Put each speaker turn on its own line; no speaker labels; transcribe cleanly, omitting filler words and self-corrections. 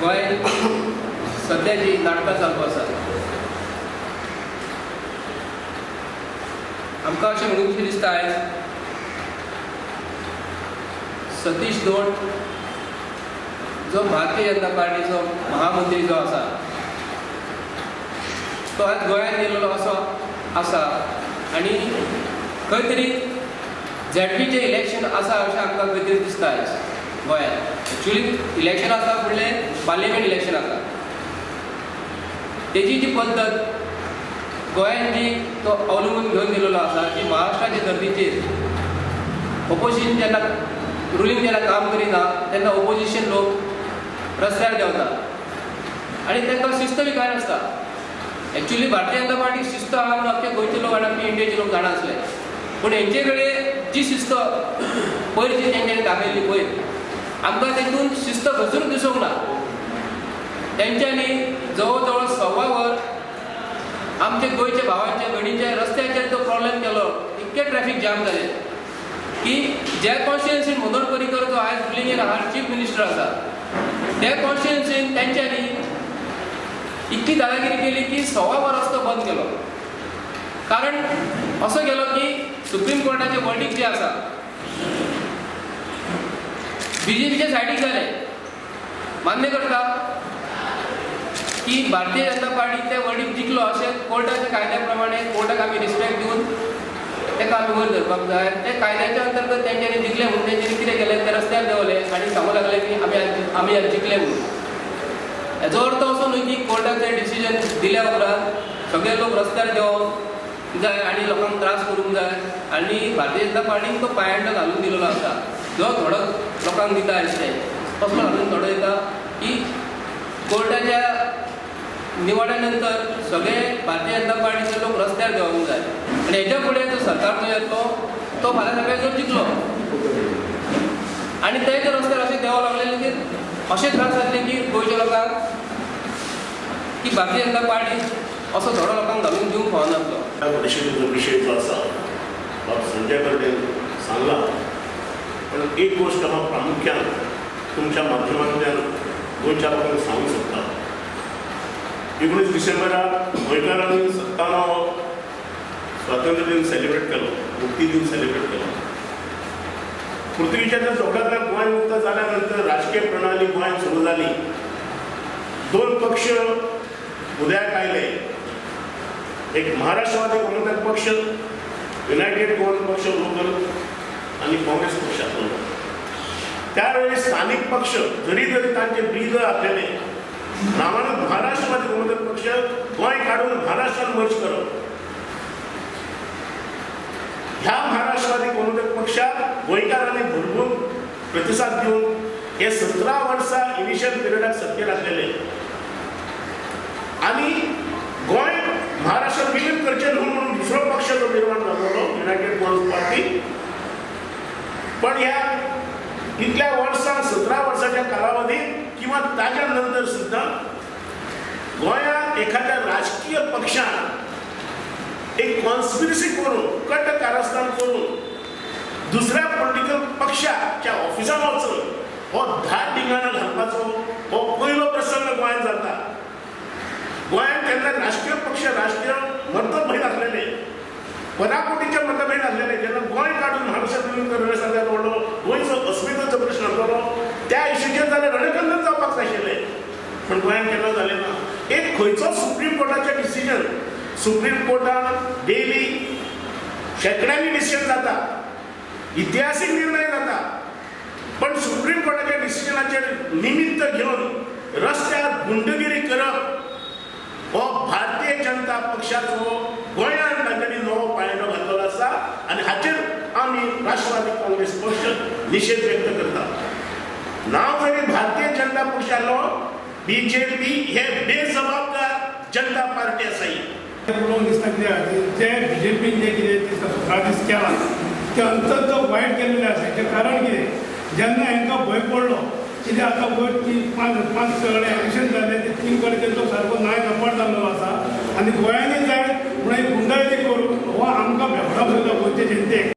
गोंयांत सध्या जी नाटकां चालू आसा आमकां अशें म्हणूंक दिसता आयज सतीश धोंड जो भारतीय जनता पार्टीचो महामंत्री जो आसा तो आज गोंयांत येयल्लो असो आसा आनी खंय तरी झेडपीचें इलेक्शन आसा अशें आमकां खंय तरी दिसता आयज गोंयांत. एक्चुली इलेक्शन आसा फुडलें पार्लिमेंट इलेक्शन आसा. तेजी जी पद्दत गोंयांत जी तो अवलंबून घेवन गेलेलो आसा की महाराष्ट्राच्या धर्तीचेर ओपोजिशन जेन्ना रुलींग जेन्ना काम करिना तेन्ना ओपोजिशन लोक रस्त्यार देंवता आनी तांकां शिस्त बी कांय नासता. एक्चुली भारतीय जनता पार्टीक शिस्त आहा म्हणून अख्खे गोंयचे लोक आनी इंडियेचे लोक जाणा आसले पूण हेंचे कडेन जी शिस्त पयर जी तेंच्यांनी दाखयल्ली पयर आमकां तेतून शिस्त खंयच दिसूंक ना. तेंच्यांनी जवळ जवळ 6 वर आमचे गोंयच्या भावांच्या भयणींच्या रस्त्याचेर तो प्रॉब्लेम केलो. इतके ट्रॅफिक जाम जाले की ज्या कॉन्स्टिट्युएन्सीन मनोहर पर्रीकर जो आयज रुलींगेन आहा चीफ मिनिस्टर आसा त्या कॉन्स्टिट्युएन्सीन तेंच्यांनी इतकी दादागिरी केली की 6 वर रस्तो बंद केलो. कारण असो केलो की सुप्रीम कोर्टाचे वर्डिक्ट जे आसा बीजेपीच्या सायडीक जाले. मान्य करता की भारतीय जनता पार्टी ते वर्डिक्ट जिखलो अशें कोर्टाच्या कायद्या प्रमाणे कोर्टाक आमी रिस्पेक्ट दिवन ताका आमी वयर धरपाक जाय. ते कायद्याच्या अंतर्गत तेंच्यांनी जिखले म्हणून तेंच्यांनी कितें केलें ते रस्त्यार देंवले आनी सांगूंक लागले की आमी आज जिखले म्हणून. हेजो अर्थ असो न्हय की कोर्टाचें डिसिजन दिल्या उपरांत सगळे लोक रस्त्यार देंवोंक जाय आनी लोकांक त्रास करूंक जाय आनी भारतीय जनता पार्टीन तो पांयंडो घालून दिलेलो आसा जो थोडो लोकांक दिता आसले कसलो घालून थोडो दिता की कोर्टाच्या निवड्या नंतर सगळे भारतीय जनता पार्टीचे लोक रस्त्यार देंवोंक जाय आनी हेच्या फुडें जो सरकार जो येतलो तो फाल्यां सगळ्यांचो जिखलो आनी ते जर रस्त्यार अशें देंवोंक लागले की अशें त्रास जातले की गोंयच्या लोकांक की भारतीय जनता पार्टी असो थोडो लोकांक घालून दिवंक फावनासलो.
परिशदेचो विशय जो आसा बाब संजय कडेन सांगला पण एक गोष्ट हांव प्रामुख्यान तुमच्या माध्यमांतल्यान गोंयच्या लोकांक सांगूंक सोदता. 19 डिसेंबराक गोंयकारांनी 97 स्वातंत्र्य दिन सेलिब्रेट केलो, मुक्ती दिन सेलिब्रेट केलो. पुर्तुगीजाच्या जोगडांतल्यान गोंय मुक्त जाल्या नंतर राजकीय प्रणाली गोंयांत सुरू जाली. 2 पक्ष उदयाक आयले. एक महाराष्ट्रवादी गोमंतक पक्ष, युनायटेड गोवन पक्ष लोकल आनी काँग्रेस पक्ष आसलो. त्यावेळी स्थानिक पक्ष जरी जरी तांचे ब्रीद आसलेले नावान महाराष्ट्रवादी गोमंतक पक्ष गोंय काडून महाराष्ट्रान मर्ज करप. ह्या महाराष्ट्रवादी गोमंतक पक्षाक गोंयकारांनी भरपूर प्रतिसाद दिवन हे 17 वर्सां इनिशियल पिरियडाक सत्तेर आसलेले आनी गोंय महाराष्ट्रात विलीन करचें न्हू म्हणून दुसरो पक्ष जो निर्माण जाल्लो युनायटेड गोवन पार्टी. पण ह्या इतल्या वर्सां 17 वर्सांच्या कालावधीत किंवा ताच्या नंतर सुद्दां गोंयांत एखाद्या राजकीय पक्षान एक कॉन्स्पिरसी करून कट कारस्थान करून दुसऱ्या पॉलिटिकल पक्षाच्या ऑफिसान वचून हो धाड धिंगाणा घालपाचो हो पयलो प्रसंग गोंयांत जाता. गोंयांत केन्ना राजकीय पक्ष राजकीय मतभेद आसलेले, पराकोटीचे मतभेद आसलेले. जेन्ना गोंय काडून महाराष्ट्र विलीन करणे सगळ्यात व्हडलो गोंयचो अस्मितेचो प्रश्न आसलो त्या इशूचेर जाल्यार रणकंदन जावपाक जाय आशिल्लें पूण गोंयांत केन्ना जालें ना. एक खंयचो सुप्रीम कोर्टाचें डिसिजन सुप्रीम कोर्टान डेली शेकड्यांनी डिसिजन जाता, इतिहासीक निर्णय जाता पण सुप्रीम कोर्टाच्या डिसिजनाचेर निमित्त घेवन रस्त्यार गुंडगिरी करप हो भारतीय जनता पक्षाचो गोंयांत तांच्यांनी नवो पांयंडो घातलेलो आसा आनी हाचेर आमी राष्ट्रवादी काँग्रेस पक्ष निशेध व्यक्त करता. नांव जरी भारतीय जनता पक्ष आसलो बीजेपी हे बेजबाबदार जनता पार्टी आसा.
पळोवंक दिसता कित्याक जे बीजेपीन जे कितें 17 दीस केला ते अंतर्गत वायट केल्लें आसा. हेचें कारण कितें जेन्ना हांकां भंय पडलो कितें आतां वयर 5 कडेन इलेक्शन जालें ते 3 कडेन तेंचो सारको न्याय कपाट जाल्लो आसा आनी गोंयांनी जाय म्हणून गुंडायती करून हो आमकां भेवडा भरता गोंयचे जनतेक.